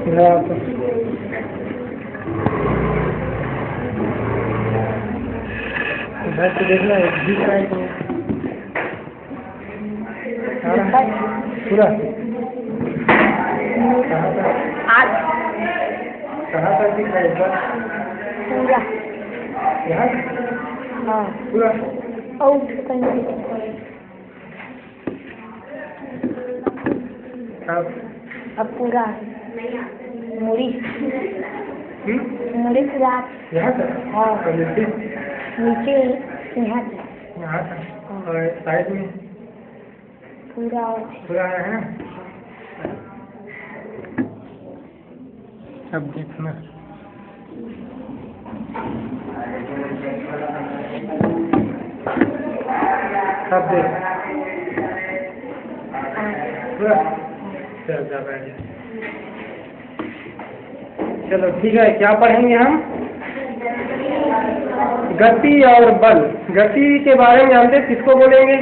इधर आओ तो। इधर से देखना दिख रहा है तो पूरा कहाँ तक दिख रहा है इस बार पूरा यहाँ हाँ पूरा अब पूरा मुड़ी मुड़ी पूरा यहाँ तक हाँ और नीचे नीचे यहाँ तक यहाँ तक और साइड में पूरा पूरा है ना। अब देखना अब देख पूरा चल जा बैठ जा। चलो ठीक है, क्या पढ़ेंगे हम? गति और बल। गति के बारे में जानते किसको बोलेंगे?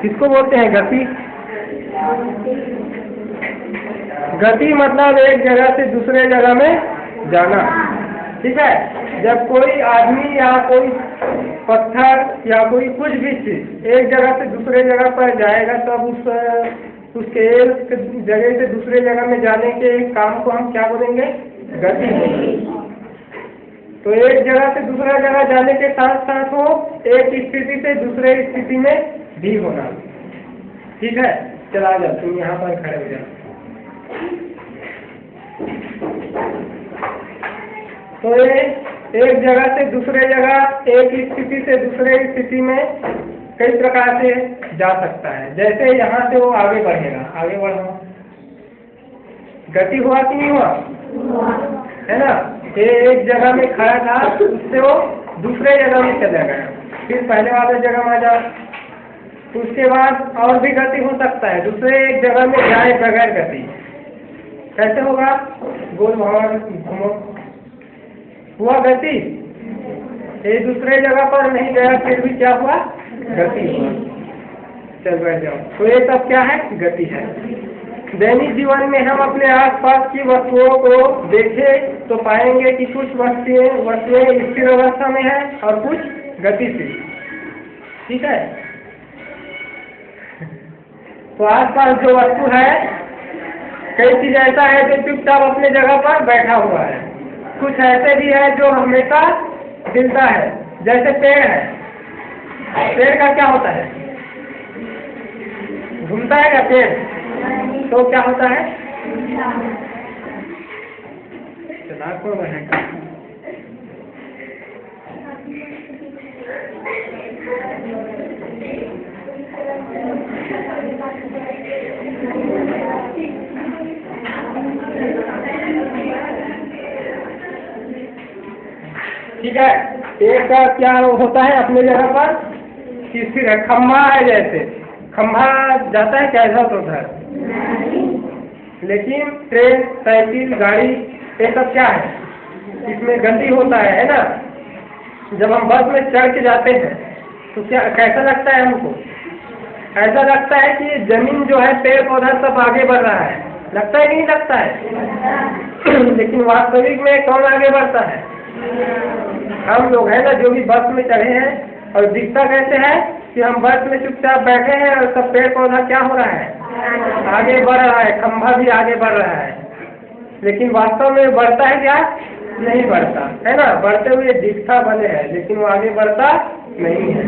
किसको बोलते हैं गति? गति मतलब एक जगह से दूसरे जगह में जाना। ठीक है, जब कोई आदमी या कोई पत्थर या कोई कुछ भी चीज एक जगह से दूसरे जगह पर जाएगा तब उसके एक जगह से दूसरे जगह में जाने के काम को हम क्या बोलेंगे? गति। तो एक जगह से दूसरा जगह जाने के साथ साथ वो एक स्थिति से दूसरे स्थिति में भी होना। ठीक है, चला जा, तुम यहाँ पर खड़े हो जाओ। तो ये एक जगह से दूसरे जगह, एक स्थिति से दूसरे स्थिति में कई प्रकार से जा सकता है। जैसे यहाँ से वो आगे बढ़ेगा, आगे बढ़ो, गति हुआ कि नहीं हुआ? है ना। ये एक जगह में खड़ा था, उससे वो दूसरे जगह में चला गया, फिर पहले वाले जगह में जा। उसके बाद और भी गति हो सकता है, दूसरे एक जगह में जाए बगैर गति। कैसे होगा? गोल भवन घूमो, हुआ गति। ये दूसरे जगह पर नहीं गया, फिर भी क्या हुआ? गति हुआ। चल बैठ जाओ। तो ये सब क्या है? गति है। दैनिक जीवन में हम अपने आसपास की वस्तुओं को देखें तो पाएंगे कि कुछ वस्तुएं स्थिर अवस्था में है और कुछ गतिशील। ठीक है, तो आसपास जो वस्तु है, कई चीज ऐसा है जो चुपचाप अपने जगह पर बैठा हुआ है, कुछ ऐसे भी है जो हमेशा हिलता है। जैसे पेड़ है, पेड़ का क्या होता है? घूमता है क्या पेड़? तो क्या होता है? चला को रहेगा। ठीक है, एक का क्या होता है अपने जगह पर स्थिर है। खंभा है, जैसे खंभा जाता है क्या इधर तो उधर, लेकिन ट्रेन, साइकिल, गाड़ी, ये सब क्या है? इसमें गति होता है ना। जब हम बस में चढ़ के जाते हैं तो क्या कैसा लगता है हमको? ऐसा लगता है कि जमीन जो है, पेड़ पौधा सब आगे बढ़ रहा है। लगता है नहीं लगता है? लेकिन वास्तविक में कौन आगे बढ़ता है? हम लोग है ना, जो भी बस में चढ़े हैं। और दिखता कैसे है कि हम बस में चुपचाप बैठे हैं और सब पेड़ पौधा क्या हो रहा है? आगे बढ़ रहा है, खंभा भी आगे बढ़ रहा है। लेकिन वास्तव में बढ़ता है क्या? नहीं बढ़ता है ना। बढ़ते हुए दिखता भले है, लेकिन वो आगे बढ़ता नहीं है।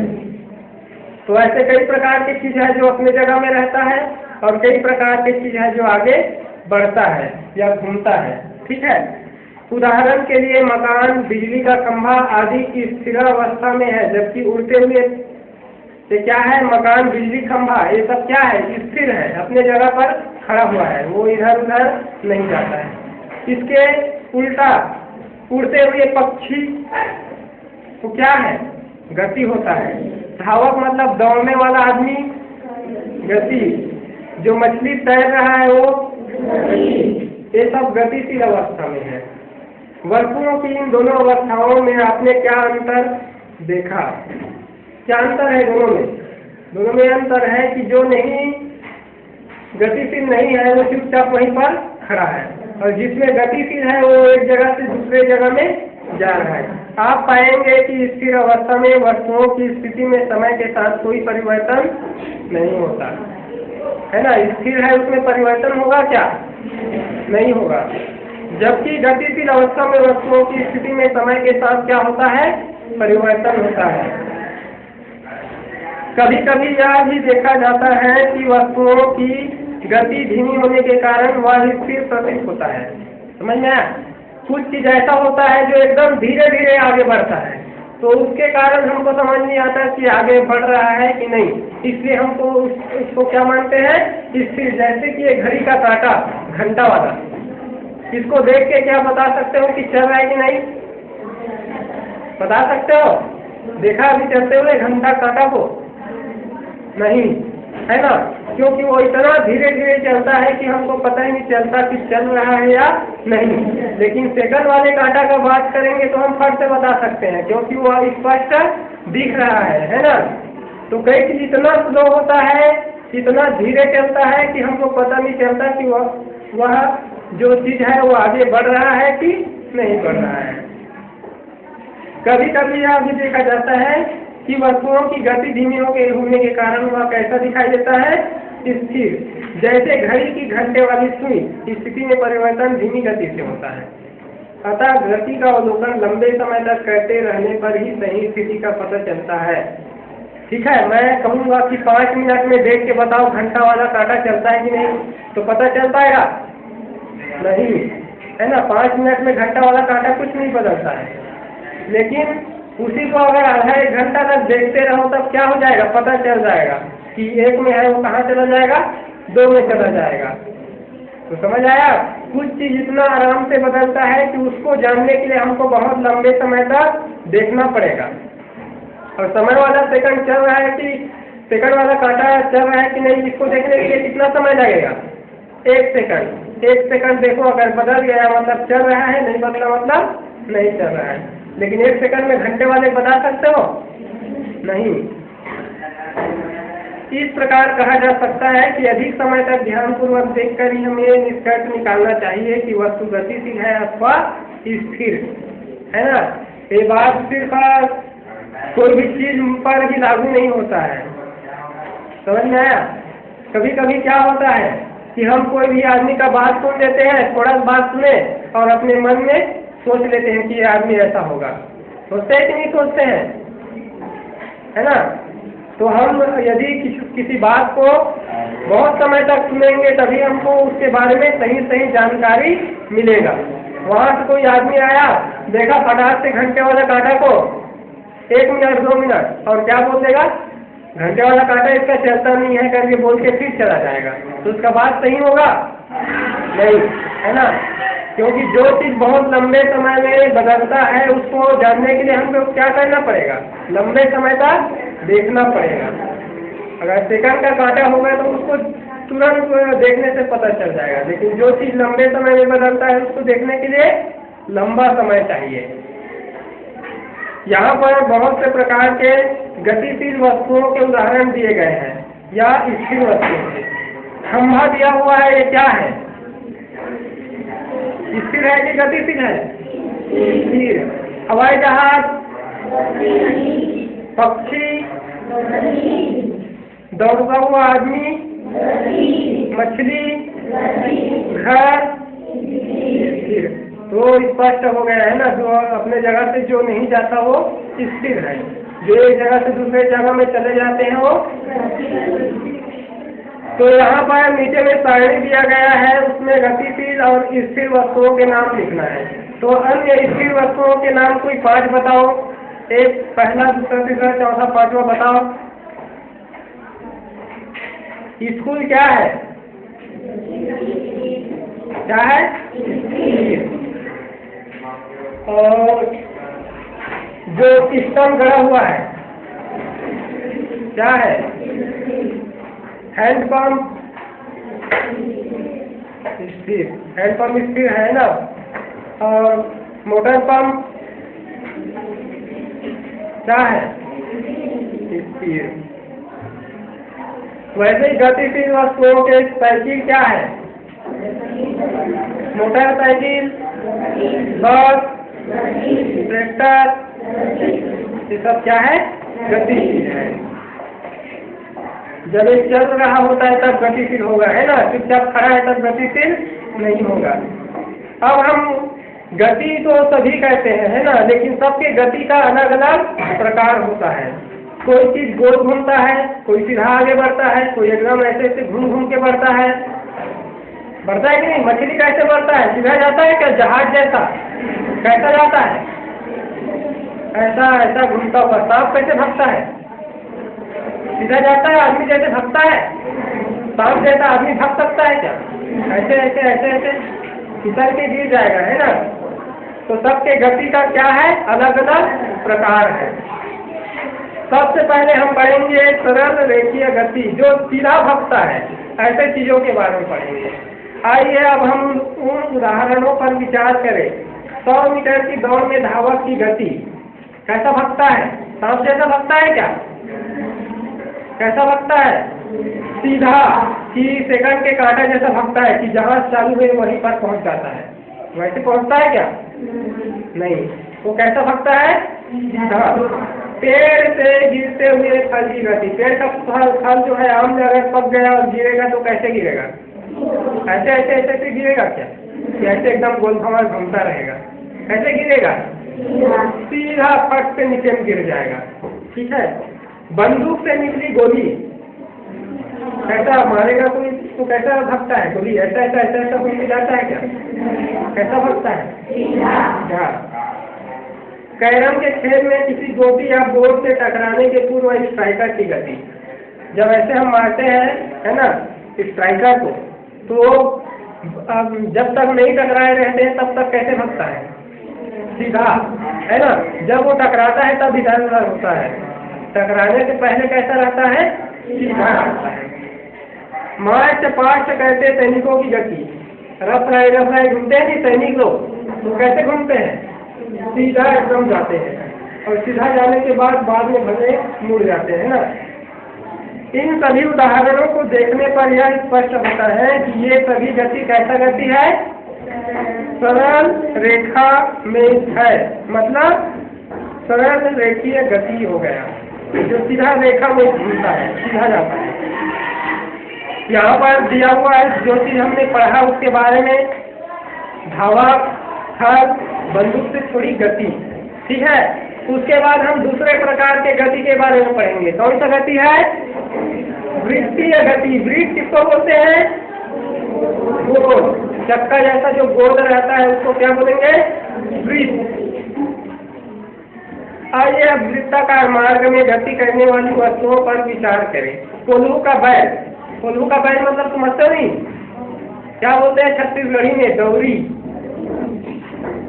तो ऐसे कई प्रकार की चीज है जो अपने जगह में रहता है, और कई प्रकार की चीज है जो आगे बढ़ता है या घूमता है। ठीक है, उदाहरण के लिए मकान, बिजली का खंभा आदि की स्थिर अवस्था में है, जबकि उड़ते हुए ये क्या है? मकान, बिजली, खंभा, ये सब क्या है? स्थिर है, अपने जगह पर खड़ा हुआ है, वो इधर उधर नहीं जाता है। इसके उल्टा उड़ते हुए पक्षी तो क्या है? गति होता है। धावक मतलब दौड़ने वाला आदमी, गति। जो मछली तैर रहा है वो गति। ये सब गतिशील अवस्था में है। वस्तुओं की इन दोनों अवस्थाओं में आपने क्या अंतर देखा? क्या अंतर है दोनों में? दोनों में अंतर है कि जो नहीं गतिशील नहीं है वो चुपचाप वहीं पर खड़ा है, और जिसमें गतिशील है वो एक जगह से दूसरे जगह में जा रहा है। आप पाएंगे कि स्थिर अवस्था में वस्तुओं की स्थिति में समय के साथ कोई परिवर्तन नहीं होता है ना। स्थिर है उसमें परिवर्तन होगा क्या? नहीं होगा। जबकि गतिशील अवस्था में वस्तुओं की स्थिति में समय के साथ क्या होता है? परिवर्तन होता है। कभी कभी यह भी देखा जाता है कि वस्तुओं की गति धीमी होने के कारण वह स्थिर प्रतीत होता है। समझ में आया? कुछ चीज ऐसा होता है जो एकदम धीरे धीरे आगे बढ़ता है, तो उसके कारण हमको समझ नहीं आता कि आगे बढ़ रहा है कि नहीं, इसलिए हमको उसको क्या मानते हैं? स्थिर। जैसे कि एक घड़ी का कांटा, घंटा वाला, इसको देख के क्या बता सकते हो कि चल रहा है कि नहीं? बता सकते हो? देखा अभी चलते हुए घंटा कांटा को? नहीं, है ना, क्योंकि वो इतना धीरे धीरे चलता है कि हमको पता ही नहीं चलता कि चल रहा है या नहीं। लेकिन सेकंड वाले कांटा का बात करेंगे तो हम फट से बता सकते हैं, क्योंकि वो स्पष्ट दिख रहा है ना। तो कई चीज इतना स्लो होता है, इतना धीरे चलता है कि हमको पता नहीं चलता कि वह जो चीज है वो आगे बढ़ रहा है कि नहीं बढ़ रहा है। कभी कभी यह भी देखा जाता है कि वस्तुओं की गति धीमी होने के कारण वह कैसा दिखाई देता है? स्थिर। जैसे घड़ी की घंटे वाली सुई, स्थिति में परिवर्तन धीमी गति से होता है। अतः गति का अवलोकन लंबे समय तक करते रहने पर ही सही स्थिति का पता चलता है। ठीक है, मैं कहूँगा कि 5 मिनट में देख के बताओ घंटा वाला कांटा चलता है कि नहीं, तो पता चल पाएगा? नहीं, है ना। 5 मिनट में घंटा वाला कांटा कुछ नहीं बदलता है। लेकिन उसी को अगर आधा 1 घंटा तक देखते रहो तब क्या हो जाएगा? पता चल जाएगा कि 1 में है वो कहाँ चला जाएगा, 2 में चला जाएगा। तो समझ आया? कुछ चीज इतना आराम से बदलता है कि उसको जानने के लिए हमको बहुत लंबे समय तक देखना पड़ेगा। और समय वाला सेकंड चल रहा है कि सेकंड वाला कांटा चल रहा है कि नहीं, इसको देखने के लिए कितना समय लगेगा? 1 सेकंड। 1 सेकंड देखो, अगर बदल गया मतलब चल रहा है, नहीं बदला मतलब नहीं चल रहा है। लेकिन 1 सेकंड में घंटे वाले बता सकते हो? नहीं। इस प्रकार कहा जा सकता है कि अधिक समय तक ध्यानपूर्वक देखकर ही हमें निष्कर्ष निकालना चाहिए कि वस्तु गतिशील है अथवा स्थिर, है ना। ये बात सिर्फ कोई भी चीज पर ही लागू नहीं होता है। समझ में आया? कभी कभी क्या होता है कि हम कोई भी आदमी का बात सुन लेते हैं, थोड़ा बात सुने और अपने मन में सोच लेते हैं कि ये आदमी ऐसा होगा। सोचते हैं कि नहीं सोचते हैं? है ना। तो हम यदि किसी बात को बहुत समय तक सुनेंगे तभी हमको उसके बारे में सही जानकारी मिलेगा। वहाँ से कोई आदमी आया, देखा फटाक से घंटे वाला कांटा को, 1 मिनट 2 मिनट, और क्या बोल देगा? घंटे वाला कांटा इसका चलता नहीं है करके बोल के फिर चला जाएगा। तो उसका बात सही होगा? नहीं, है ना। क्योंकि जो चीज बहुत लंबे समय में बदलता है उसको जानने के लिए हमको क्या करना पड़ेगा? लंबे समय तक देखना पड़ेगा। अगर सेकंड का कांटा होगा तो उसको तुरंत देखने से पता चल जाएगा, लेकिन जो चीज लंबे समय में बदलता है उसको देखने के लिए लंबा समय चाहिए। यहाँ पर बहुत से प्रकार के गतिशील वस्तुओं के उदाहरण दिए गए हैं या स्थिर वस्तुओं के। खंभा दिया हुआ है, ये क्या है? स्थिर है कि गतिशील है? स्थिर। हवाई जहाज, पक्षी, दौड़ता हुआ आदमी, मछली, घर, स्थिर। तो स्पष्ट हो गया है ना। जो अपने जगह से जो नहीं जाता वो स्थिर है, जो एक जगह से दूसरे जगह में चले जाते हैं वो। तो यहाँ पर नीचे में सारणी दिया गया है, उसमें गतिशील और स्थिर वस्तुओं के नाम लिखना है। तो अन्य स्थिर वस्तुओं के नाम कोई 5 बताओ। एक, पहला, दूसरा, तीसरा, चौथा, 5वां बताओ। स्कूल क्या है? क्या है? और जो सिस्टम गड़ा हुआ है क्या है? हैंडपंप स्थिर, हैंडपंप स्थिर है ना। और मोटर पंप क्या है? स्थिर। वैसे ही गतिशील वस्तुओं के साइकिल क्या है? मोटरसाइकिल, बस, ट्रैक्टर, ये सब क्या है? गतिशील है। जब ये चल रहा होता है तब गतिशील होगा, है ना? चुपचाप खड़ा है तब गतिशील नहीं होगा। अब हम गति तो सभी कहते हैं, है ना? लेकिन सबके गति का अलग अलग प्रकार होता है। कोई चीज गोल घूमता है, कोई सीधा आगे बढ़ता है, कोई एकदम ऐसे ऐसे घूम घूम के बढ़ता है। बढ़ता है कि नहीं? मछली कैसे बढ़ता है? सीधा जाता है क्या? जहाज जैसा कैसा जाता है? ऐसा ऐसा घूमता हुआ। सांप कैसे भागता है? सीधा जाता है, आदमी जैसे भागता है? सांप जैसा आदमी भाग सकता है क्या? ऐसे ऐसे ऐसे ऐसे फिसल के गिर जाएगा, है ना? तो सबके गति का क्या है? अलग अलग प्रकार है। सबसे पहले हम पढ़ेंगे सरल रेखीय गति, जो सीधा भागता है, ऐसे चीजों के बारे में पढ़ेंगे। आइए अब हम उन उदाहरणों पर विचार करें। 100 मीटर की दौड़ में धावक की गति कैसा भागता है? सांप जैसा भागता है क्या? कैसा भागता है? सीधा, कि सेकंड के कांटा जैसा भागता है, कि जहां चालू हुए वहीं पर पहुंच जाता है। वैसे पहुंचता है क्या? नहीं। वो कैसा भागता है? पेड़ से गिरते हुए फल की गति। पेड़ का फल जो है आम अगर पक गया और गिरेगा तो कैसे गिरेगा? ऐसे ऐसे ऐसे ऐसे गिरेगा क्या? ऐसे एकदम गोल घुमा घूमता रहेगा। कैसे गिरेगा? सीधा फट से नीचे में गिर जाएगा। ठीक है। बंदूक से निकली गोली कैसा मारेगा कोई तो कैसा भागता है? गोली ऐसा ऐसा ऐसा ऐसा घूम के जाता है क्या? कैसा भागता है? कैरम के खेल में किसी गोटी या बोर्ड से टकराने के पूर्व स्ट्राइकर की गति। जब ऐसे हम मारते हैं, है ना, स्ट्राइकर को, तो जब तक नहीं टकराए रहते हैं तब तक कैसे भागता है? सीधा, है ना? जब वो टकराता है तब इधर उधर होता है। टकराने से पहले कैसा रहता है? सीधा रहता है। मार्च पास्ट कहते सैनिकों की गति। रफ राय घूमते हैं नहीं सैनिक लोग, तो कैसे घूमते हैं? सीधा एकदम जाते हैं, और सीधा जाने के बाद में भले मुड़ जाते हैं ना। इन सभी उदाहरणों को देखने पर यह स्पष्ट होता है कि ये सभी गति कैसा गति है? सरल रेखा में है। मतलब सरल रेखीय गति हो गया, जो सीधा रेखा में घूमता है, सीधा जाता है। यहाँ पर दिया हुआ है जो चीज हमने पढ़ा उसके बारे में। धावक, थल, बंदूक से थोड़ी गति, ठीक है। उसके बाद हम दूसरे प्रकार के गति के बारे में पढ़ेंगे। कौन सा गति है? वृत्तीय गति। वृत्त किसको बोलते हैं? गोल, चक्का जैसा जो गोल रहता है उसको क्या बोलेंगे? वृत्त। आइए अब वृत्ताकार मार्ग में गति करने वाली वस्तुओं पर विचार करें। कोल्हू का बैल। कोल्हू का बैल मतलब समझते नहीं? क्या बोलते हैं छत्तीसगढ़ी में? दौरी।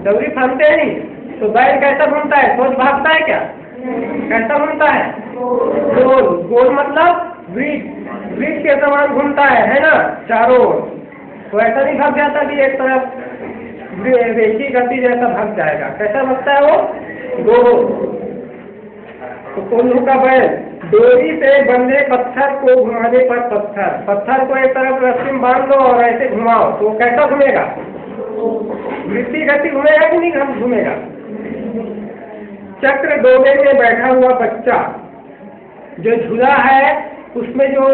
दौरी फानते हैं नहीं? तो बैल कैसा घूमता है? सोच भागता है क्या? कैसा घूमता है? गोल। गोल मतलब वृत्त। वृत्त के समान घूमता है ना, चारों ओर। तो ऐसा नहीं भाग जाता कि एक तरफ रेखी गति जैसा भाग जाएगा। कैसा भागता है वो? गोल। तो कोल्हू का बैल। डोरी से बंधे पत्थर को घुमाने पर पत्थर को एक तरफ रस्सी में बांध लो और ऐसे घुमाओ तो कैसा घूमेगा? वृत्तीय गति घूमेगा कि नहीं घूमेगा? चक्र डोले में बैठा हुआ बच्चा, जो झूला है उसमें जो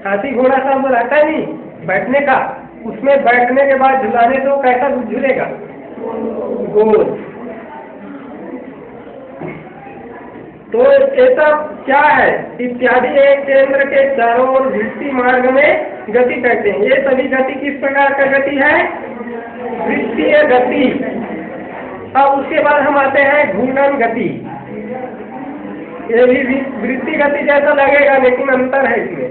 हाथी घोड़ा सब रहता है नहीं बैठने का, उसमें बैठने के बाद झुलाने तो कैसा झूलेगा? गोल। तो ऐसा क्या है? इत्यादि एक केंद्र के चारों ओर वृत्तीय मार्ग में गति करते हैं। ये सभी गति किस प्रकार का गति है? वृत्तीय गति। अब उसके बाद हम आते हैं घूर्णन गति। ये भी वृत्तीय गति जैसा लगेगा लेकिन अंतर है इसमें।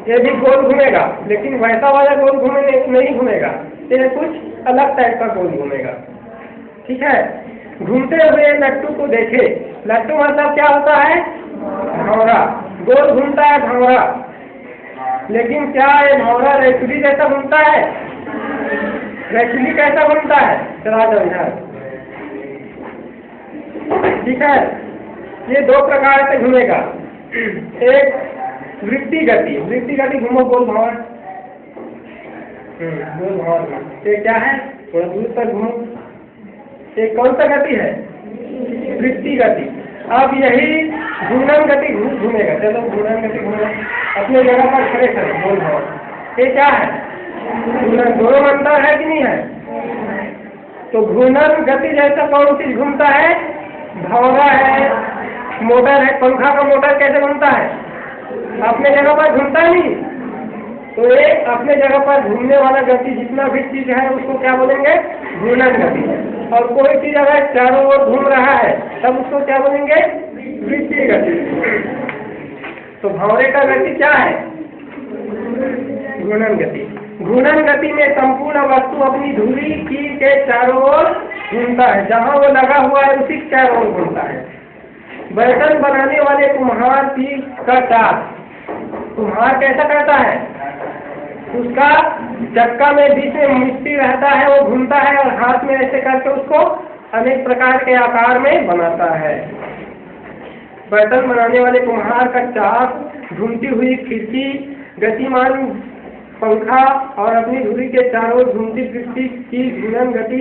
ये भी गोल घूमेगा लेकिन वैसा वाला गोल नहीं घूमेगा, ये कुछ अलग टाइप का गोल घूमेगा। ठीक है। घूमते हुए लट्टू को देखे। लट्टू मतलब क्या होता है? भंवरा। गोल घूमता है भंवरा, लेकिन क्या ये भंवरा रेचुली जैसा घूमता है? रेचुली कैसा घूमता है? चला जाओ इधर। ठीक है। ये दो प्रकार से घूमेगा। एक वृत्ति गति, वृत्ति गति घूमो गोल भंवर, गोल भंवर। ये क्या है? थोड़ा दूर तक घूमो। ये कौन सा गति है? वृत्ति गति। अब यही घूर्णन गति घूमेगा। चलो घूर्णन गति घूमे अपने जगह पर खड़े खड़े गोल भंवर। ये क्या है? घूर्णन। दोनों में अंतर है कि नहीं है? तो घूर्णन गति जैसा कौन चीज घूमता है? भंवरा है, मोटर है। पंखा का मोटर कैसे घूमता है? अपने जगह पर घूमता नहीं। तो ये अपने जगह पर घूमने वाला गति जितना भी चीज है उसको क्या बोलेंगे? घूर्णन गति। और कोई चीज अगर चारों ओर घूम रहा है तब उसको क्या बोलेंगे? वृत्तीय गति। तो भंवरे का गति क्या है? घूर्णन गति। घूर्णन गति में संपूर्ण वस्तु अपनी धुरी की के चारों ओर घूमता है। जहाँ वो लगा हुआ है उसी के चारों ओर घूमता है। बर्तन बनाने वाले कुम्हार की का चाक, कुम्हार कैसा करता है? उसका चक्का में बीच में मिट्टी रहता है, वो घूमता है और हाथ में ऐसे करके उसको अनेक प्रकार के आकार में बनाता है। बर्तन बनाने वाले कुम्हार का चाक, घूमती हुई खिड़की, गतिमान पंखा और अपनी धुरी के चारों ओर घूमती पृथ्वी की घूर्णन गति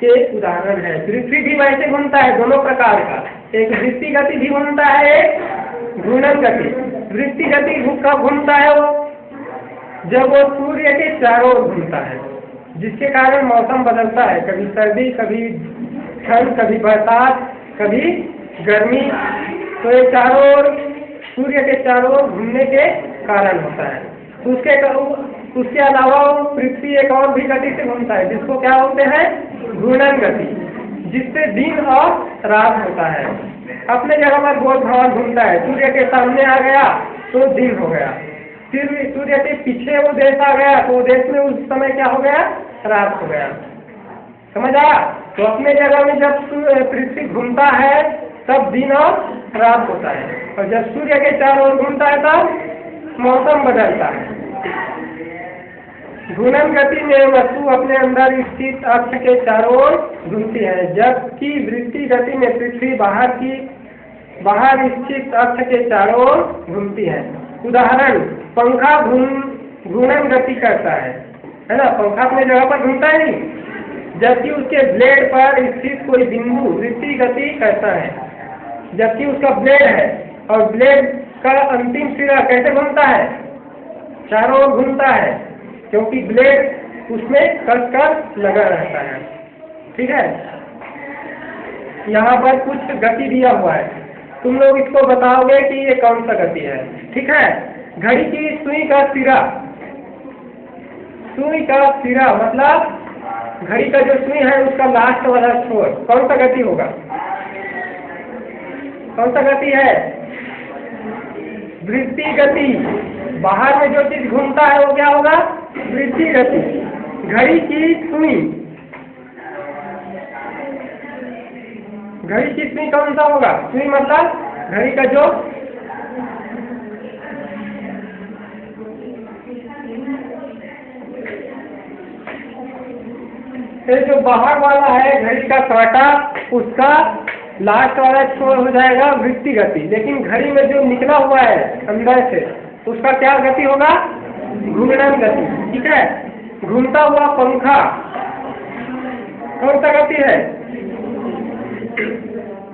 के उदाहरण है। पृथ्वी भी वैसे घूमता है, दोनों प्रकार का। एक वृत्ति गति भी घूमता है, एक घूर्णन गति। वृत्ति गति कब घूमता है? वो जब वो सूर्य के चारों ओर घूमता है, जिसके कारण मौसम बदलता है। कभी सर्दी, कभी ठंड, कभी बरसात, कभी गर्मी। तो ये चारों ओर सूर्य के चारों ओर घूमने के कारण होता है। उसके अलावा पृथ्वी एक और भी गति से घूमता है, जिसको क्या बोलते हैं? घूर्णन गति, जिससे दिन और रात होता है। अपने जगह पर गोल भंवर घूमता है। सूर्य के सामने आ गया तो दिन हो गया, फिर सूर्य के पीछे वो देश आ गया तो देश में उस समय क्या हो गया? रात हो गया। समझ आया? तो अपने जगह में जब पृथ्वी घूमता है तब दिन और रात होता है, और जब सूर्य के चारों ओर घूमता है तब मौसम बदलता है। घूर्णन गति में वस्तु अपने अंदर स्थित अक्ष के चारों ओर घूमती है, जबकि वृत्ति गति में पृथ्वी बाहर स्थित अक्ष के चारों ओर घूमती है। उदाहरण, पंखा घूर्णन गति करता है ना? पंखा अपने जगह पर घूमता है नहीं, जबकि उसके ब्लेड पर स्थित कोई बिंदु वृत्ति गति करता है। जबकि उसका ब्लेड है और ब्लेड का अंतिम सिरा कैसे घूमता है? चारों ओर घूमता है, क्योंकि ब्लेड उसमें कसकर लगा रहता है। ठीक है? यहाँ पर कुछ गति दिया हुआ है, तुम लोग इसको बताओगे कि ये कौन सा गति है। ठीक है? घड़ी की सुई का सिरा, सुई का सिरा मतलब घड़ी का जो सुई है उसका लास्ट वाला छोर कौन सा गति होगा? कौन सा गति है? वृत्ति गति। बाहर में जो चीज घूमता है वो क्या होगा? वृत्ति गति। घड़ी की सुई, घड़ी की सुई कौन सा होगा? सुई मतलब घड़ी का जो ये जो बाहर वाला है घड़ी का कांटा, उसका लास्ट वाला छोर हो जाएगा वृत्ति गति। लेकिन घड़ी में जो निकला हुआ है अंदर से उसका क्या गति होगा? घूर्णन गति। ठीक है? घूमता हुआ पंखा कौन सा गति है?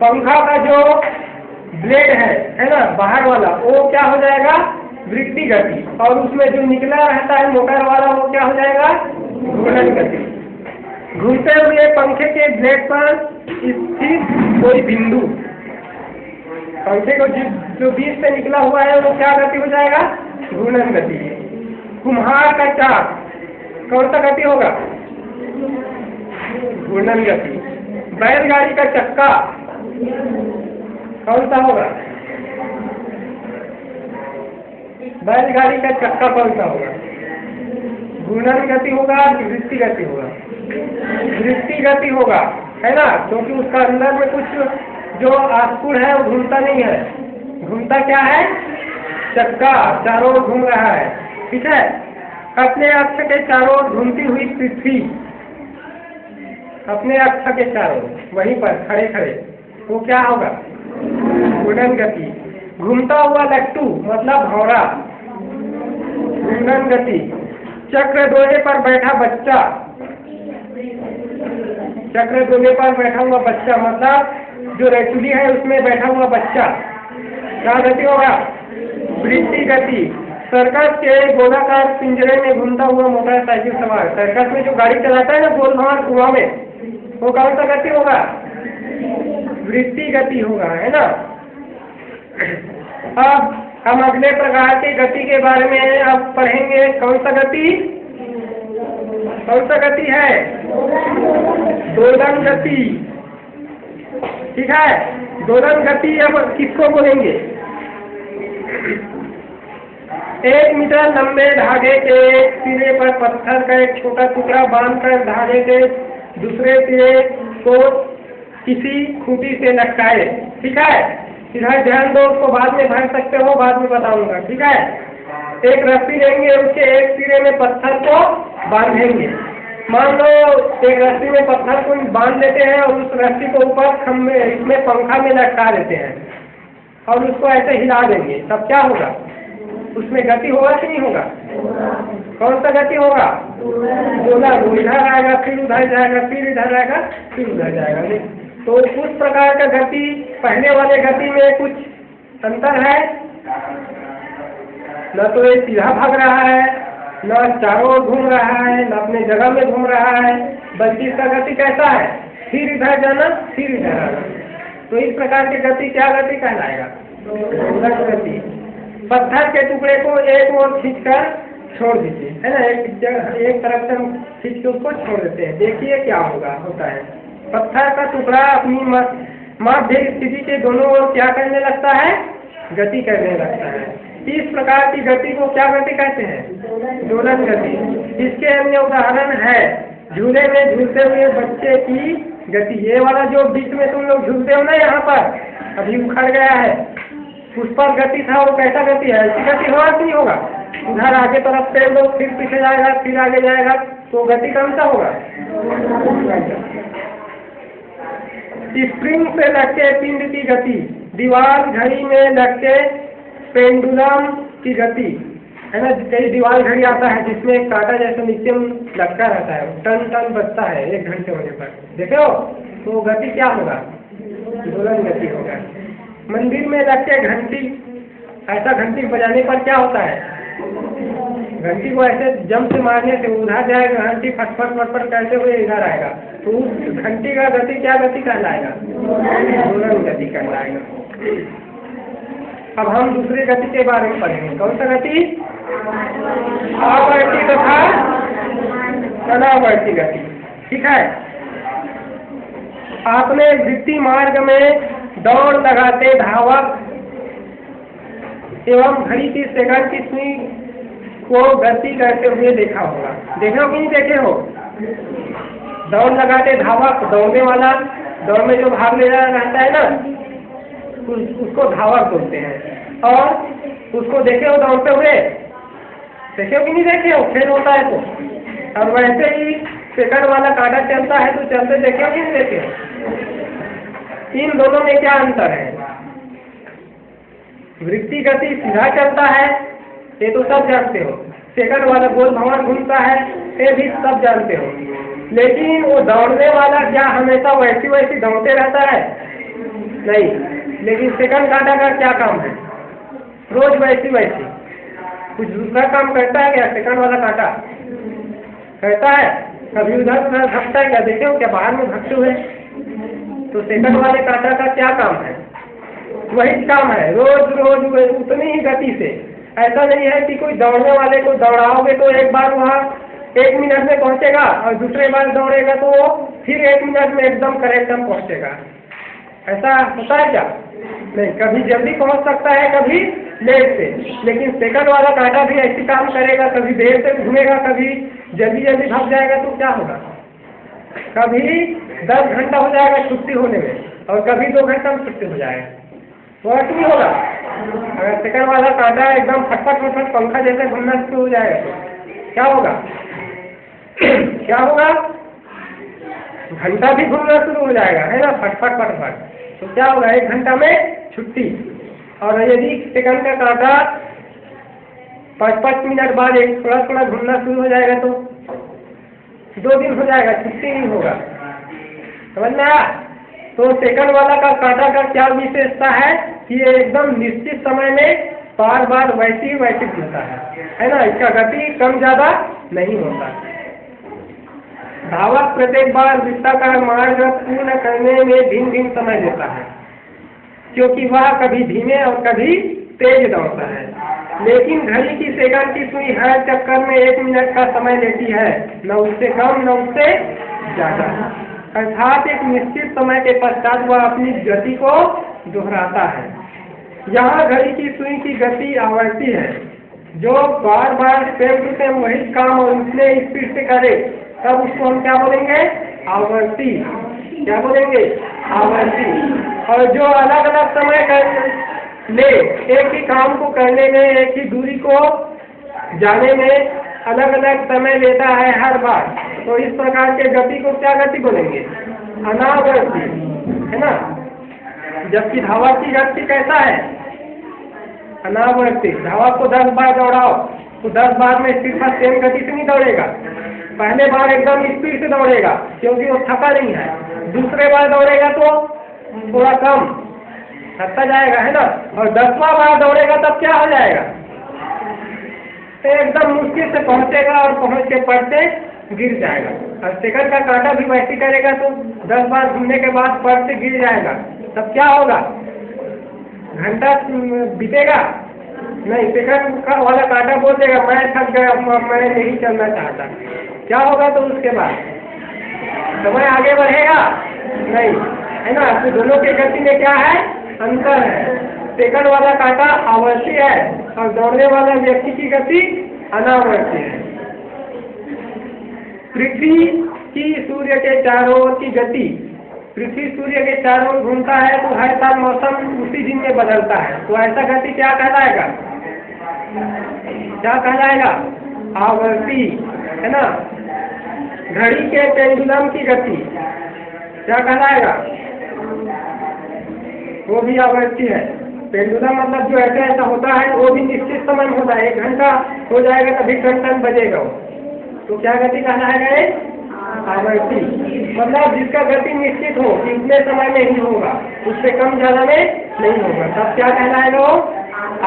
पंखा का जो ब्लेड है ना बाहर वाला, वो क्या हो जाएगा? वृत्ति गति। और उसमें जो निकला रहता है मोटर वाला वो क्या हो जाएगा? घूर्णन गति। घूमते हुए पंखे के ब्लेड पर स्थित कोई बिंदु, पंखे को जो बीच से निकला हुआ है वो क्या गति हो जाएगा? घूर्णन गति। कुम्हार का चाक कौन सा गति होगा? घूर्णन गति। बैलगाड़ी का चक्का कौन सा होगा? बैलगाड़ी का चक्का कौन सा होगा? घूर्णन गति होगा कि वृत्ति गति होगा? वृत्ति गति होगा, है ना? क्योंकि उसका अंदर में कुछ जो आस्पुर है वो घूमता नहीं है। घूमता क्या है? चक्का चारों ओर घूम रहा है। ठीक है? अपने अक्ष के चारों ओर घूमती हुई पृथ्वी, अपने अक्ष के चारों वहीं पर खड़े खड़े, वो क्या होगा? घूर्णन गति। घूमता हुआ लट्टू मतलब भौरा, घूर्णन गति। चक्र दोहे पर बैठा बच्चा, चक्र दोहे पर बैठा हुआ बच्चा मतलब जो रेचुली है उसमें बैठा हुआ बच्चा, क्या गति होगा? वृत्ति गति। सर्कस के गोलाकार पिंजरे में घूमता हुआ मोटरसाइकिल सवार, सर्कस में जो गाड़ी चलाता है ना गोल घुमा कुआं में, वो कौन सा गति होगा? वृत्ति गति होगा, है ना। अब हम अगले प्रकार की गति के बारे में अब पढ़ेंगे। कौन सा गति? कौन सा गति है? दोलन गति। ठीक है, दोलन गति अब किसको बोलेंगे? 1 मीटर लंबे धागे के एक सिरे पर पत्थर का एक छोटा टुकड़ा बांधकर धागे के दूसरे सिरे को किसी खूंटी से लटकाए। ठीक है, इधर ध्यान दो, उसको बाद में भर सकते हो, बाद में बताऊंगा। ठीक है, एक रस्सी लेंगे, उसके एक सिरे में पत्थर को बांधेंगे। मान लो एक रस्सी में पत्थर को बांध लेते हैं और उस रस्सी को ऊपर खम्भे इसमें पंखा में लटका देते हैं और उसको ऐसे हिला देंगे, तब क्या होगा? उसमें गति होगा कि नहीं होगा? कौन सा गति होगा? दोलन। वो इधर आएगा, फिर उधर जाएगा, फिर इधर आएगा, फिर उधर जाएगा। तो उस प्रकार का गति, पहले वाले गति में कुछ अंतर है, न तो ये सीधा भाग रहा है, न चारों ओर घूम रहा है, न अपने जगह में घूम रहा है, बल्कि इसका गति कैसा है? फिर इधर जाना, फिर इधर आना। तो इस प्रकार की गति क्या गति कहलाएगा? दोलन गति। पत्थर के टुकड़े को एक ओर खींचकर छोड़ दीजिए, है ना, एक तरफ से हम खींच के उसको छोड़ देते हैं। देखिए क्या होता है। पत्थर का टुकड़ा अपनी मध्य स्थिति के दोनों ओर क्या करने लगता है? गति करने लगता है। इस प्रकार की गति को क्या गति कहते हैं? दोलन गति। इसके अन्य उदाहरण है झूले में झूलते हुए बच्चे की गति। ये वाला जो बीच में तुम लोग झूलते हो ना, यहाँ पर अभी उखड़ गया है, उस पर गति था, वो कैसा गति है? ऐसी गति होगा कि नहीं होगा? उधर आगे तरफ पेड़ लो, फिर पीछे जाएगा, फिर आगे जाएगा, तो गति कौन सा होगा? स्प्रिंग से लटके पिंड की गति, दीवार घड़ी में लटके पेंडुलम की गति, है ना। कई दीवार घड़ी आता है जिसमें एक कांटा जैसा नीचे लटका रहता है, टन टन बजता है 1 घंटे होने पर, देखे हो? तो गति क्या होगा? दोलन गति होगा। मंदिर में लटके घंटी, ऐसा घंटी बजाने पर क्या होता है? घंटी को ऐसे जम से मारने से उधर जाएगा, घंटी फटफट फटफट करते हुए इधर आएगा, तो उस घंटी का गति क्या गति कहलाएगा? दोलन गति कहलाएगा। अब हम दूसरी गति के बारे में पढ़ेंगे। कौन सा गति? आवर्ती तथा अनावर्ती गति। ठीक है, आपने वृत्ति मार्ग में दौड़ लगाते धावक एवं घड़ी की सेकंड की सुई को गति करते हुए देखा होगा। देखे हो कि नहीं देखे हो? दौड़ लगाते धावक, दौड़ने वाला, दौड़ में जो भाग ले रहा रहता है ना, उसको धावक बोलते हैं। और उसको देखे हो दौड़ते हुए? देखे हो कि नहीं देखे हो? खेल होता है तो। और वैसे ही सेकंड वाला कांटा चलता है तो चलते देखे हो कि नहीं देखे हो? इन दोनों में क्या अंतर है? वृत्ति गति सीधा चलता है, ये तो सब जानते हो। सेकंड वाला गोल भंवर घूमता है, ये भी सब जानते हो। लेकिन वो दौड़ने वाला क्या हमेशा वैसी वैसी दौड़ते रहता है? नहीं। लेकिन सेकंड कांटा का क्या काम है? रोज वैसी वैसी कुछ दूसरा काम करता है क्या सेकंड वाला कांटा? करता है? कभी उधर उधर भगता है क्या? देखे हो क्या बाहर में भगते हुए? तो सेकंड वाले कांटा का क्या काम है? वही काम है, रोज रोज उतनी ही गति से। ऐसा नहीं है कि कोई दौड़ने वाले को दौड़ाओगे तो एक बार वहाँ 1 मिनट में पहुँचेगा और दूसरे बार दौड़ेगा तो वो फिर 1 मिनट में एकदम करेक्ट हम पहुँचेगा। ऐसा होता है क्या? नहीं, कभी जल्दी पहुँच सकता है, कभी लेट से। लेकिन सेकंड वाला कांटा भी ऐसी काम करेगा, कभी देर से घूमेगा, कभी जल्दी जल्दी भाग जाएगा, तो क्या होगा? कभी 10 घंटा हो जाएगा छुट्टी होने में और कभी 2 घंटा में छुट्टी हो जाएगा। वो नहीं होगा। अगर सेकंड वाला कांटा एकदम फटफट फटफट पंखा जैसे घूमना शुरू हो जाएगा तो क्या होगा? क्या होगा? घंटा भी घूमना शुरू हो जाएगा, है ना, फटफट फटफट। तो क्या होगा? 1 घंटा में छुट्टी। और यदि सेकंड का कांटा 5-5 मिनट बाद एक थोड़ा थोड़ा घूमना शुरू हो जाएगा तो 2 दिन हो जाएगा, छुट्टी नहीं होगा। समझ में आया? तो सेकंड वाला का कांटा का क्या विशेषता है कि ये एकदम निश्चित समय में बार बार वैसे ही घूमता है ना, इसका गति कम ज़्यादा नहीं होता। धावक प्रत्येक बार वृत्ताकार मार्ग पूर्ण करने में भिन्न भिन्न समय लेता है, क्योंकि वह कभी धीमे और कभी तेज दौड़ता है। लेकिन घड़ी की सेकंड की सुई हर चक्कर में 1 मिनट का समय लेती है, न उससे कम न उससे ज़्यादा। अर्थात एक निश्चित समय के पश्चात वह अपनी गति को दोहराता है। यहाँ घड़ी की सुई की गति आवर्ती है, जो बार बार सेम टू सेम वही काम और उतने स्पीड से करे, तब उसको हम क्या बोलेंगे? आवर्ती। क्या बोलेंगे? आवर्ती। और जो अलग अलग समय कर ले, एक ही काम को करने में, एक ही दूरी को जाने में अलग अलग समय लेता है हर बार, तो इस प्रकार के गति को क्या गति बोलेंगे? अनावर्ती, है ना। जबकि धावक की गति कैसा है? अनावर्ती। धावक को 10 बार दौड़ाओ तो 10 बार में सिर्फ सेम गति से नहीं दौड़ेगा। पहले बार एकदम स्पीड से दौड़ेगा क्योंकि वो थका नहीं है, दूसरे बार दौड़ेगा तो थोड़ा कम थकता जाएगा, है ना। और 10वां बार दौड़ेगा तब क्या हो जाएगा? एकदम मुश्किल से पहुंचेगा और पहुंच के पड़ते गिर जाएगा। और सेकंड का कांटा भी वैसे करेगा तो 10 बार घूमने के बाद पड़ से गिर जाएगा, तब क्या होगा? घंटा बीतेगा नहीं, सेकंड का वाला कांटा बोल देगा मैं थक गया, मैं नहीं चलना चाहता। क्या होगा? तो उसके बाद समय आगे बढ़ेगा नहीं, है ना। तो दोनों की गति में क्या है? अंतर है। सेकंड वाला कांटा आवर्ती है और दौड़ने वाला व्यक्ति की गति अनावर्ती है। पृथ्वी की सूर्य के चारों ओर की गति, पृथ्वी सूर्य के चारों ओर घूमता है तो हर साल मौसम उसी दिन में बदलता है, तो ऐसा गति क्या कहलाएगा? क्या कहलाएगा? आवर्ती, है ना। घड़ी के पेंडुलम की गति क्या कहलाएगा? वो भी आवर्ती है। पेंडुलम मतलब जो ऐसा होता है वो भी निश्चित समय में होता है, 1 घंटा हो जाएगा तभी टन बजेगा वो, तो क्या गति कहलाएगा? ये आवर्ती। मतलब जिसका गति निश्चित हो कि इतने समय में ही होगा, उससे कम ज्यादा में नहीं होगा, तब क्या कहलाएगा? वो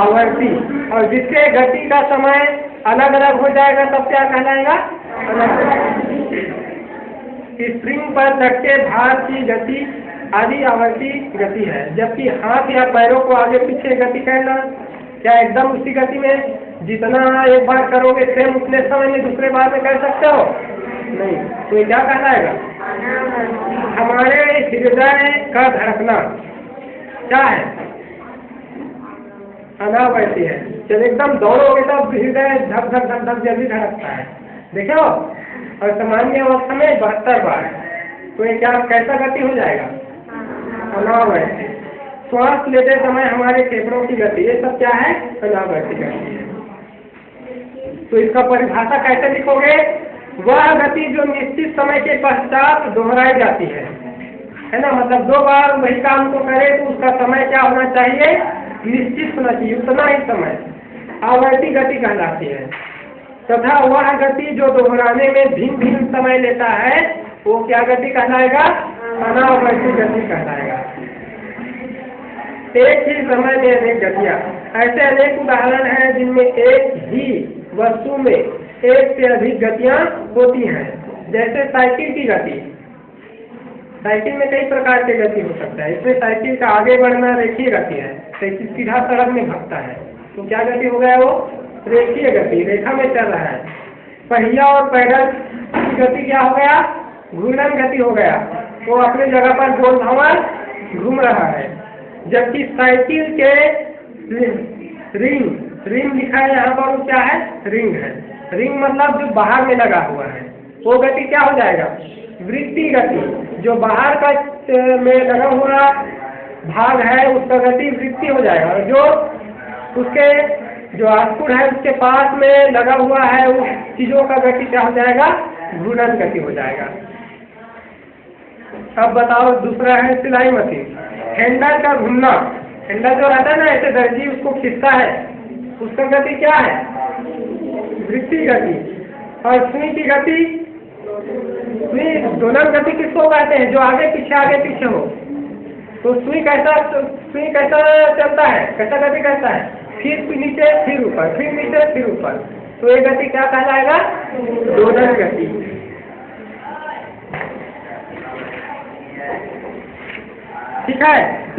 आवर्ती। और जिसके गति का समय अलग अलग हो जाएगा तब क्या कहलाएगा? अलग। स्प्रिंग पर लटके भार की गति आदि आवर्ती गति है, जबकि हाथ या पैरों को आगे पीछे गति करना क्या एकदम उसी गति में जितना एक बार करोगे सेम उतने समय में दूसरे बार में कर सकते हो? नहीं। तो ये क्या कहलाएगा? हमारे हृदय का धड़कना क्या है? अनावर्ती है। जब एकदम दौड़ोगे तब हृदय धक धक धक धक जल्दी धड़कता है, देखो। और सामान्य अवस्था में 72 बार, तो ये क्या कैसा गति हो जाएगा? अनावर्ती। श्वास लेते समय हमारे फेफड़ों की गति, ये सब क्या है? अनावर्ती गति है। तो इसका परिभाषा कैसे लिखोगे? वह गति जो निश्चित समय के पश्चात दोहराई जाती है ना। मतलब 2 बार वही काम को करे तो उसका समय क्या होना चाहिए? निश्चित होना चाहिए, उतना ही समय आवर्ती गति कहलाती है। तथा वह गति जो दोहराने में भिन्न भिन्न समय लेता है वो क्या गति कहलाएगा? अनावर्ती गति कहलाएगा। एक ही समय में अनेक गतियाँ, ऐसे अनेक उदाहरण हैं जिनमें एक ही वस्तु में एक से अधिक गतियाँ होती हैं। जैसे साइकिल की गति, साइकिल में कई प्रकार की गति हो सकता है। इसमें साइकिल का आगे बढ़ना रेखीय गति है, साइकिल सीधा सड़क में भागता है तो क्या गति हो गया? वो रेखीय गति, रेखा में चल रहा है। पहिया और पैडल की गति क्या हो गया? घूर्णन गति हो गया, वो अपने जगह पर गोल भंवर घूम रहा है। जबकि साइकिल के रिंग लिखा है यहाँ पर, वो क्या है? रिंग है। रिंग मतलब जो बाहर में लगा हुआ है, वो गति क्या हो जाएगा? वृत्तीय गति। जो बाहर का में लगा हुआ भाग है उसका गति वृत्तीय हो जाएगा, और जो उसके जो आस्पुर है उसके पास में लगा हुआ है उस चीजों का गति क्या हो जाएगा? घूर्णन गति हो जाएगा। अब बताओ दूसरा है सिलाई मशीन। हैंडल का घूमना हैंडल जो रहता है ना, ऐसे दर्जी उसको खींचता है, उसका गति क्या है? वृत्ति गति। और सुई की गति, सुई दोलन गति किसको कहते हैं? जो आगे पीछे हो। तो सुई कैसा चलता है, कैसा गति करता है? फिर नीचे फिर ऊपर, फिर नीचे फिर ऊपर। तो ये गति क्या कहलाएगा? दोलन गति। ठीक है।